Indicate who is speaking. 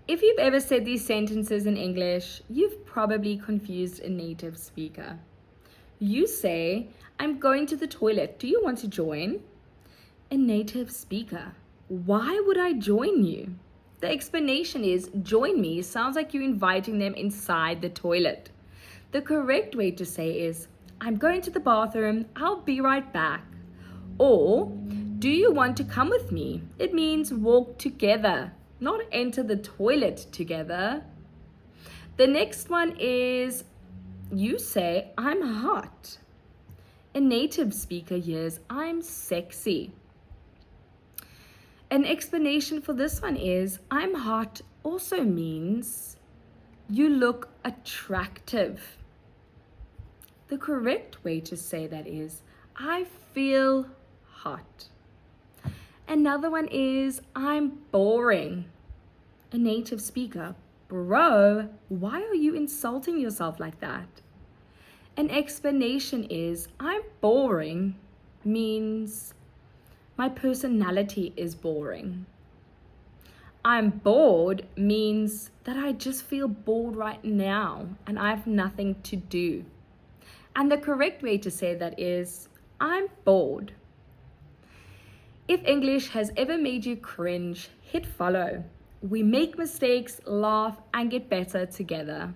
Speaker 1: If you've ever said these sentences in English, you've probably confused a native speaker. You say, I'm going to the toilet. Do you want to join? A native speaker, why would I join you? The explanation is, join me sounds like you're inviting them inside the toilet. The correct way to say is, I'm going to the bathroom. I'll be right back. Or, do you want to come with me? It means walk together, not enter the toilet together. The next one is, you say, I'm hot. A native speaker hears, I'm sexy. An explanation for this one is, I'm hot also means you look attractive. The correct way to say that is, I feel hot. Another one is, I'm boring. A native speaker, bro, why are you insulting yourself like that? An explanation is, I'm boring means my personality is boring. I'm bored means that I just feel bored right now and I have nothing to do. And the correct way to say that is, I'm bored. If English has ever made you cringe, hit follow. We make mistakes, laugh, and get better together.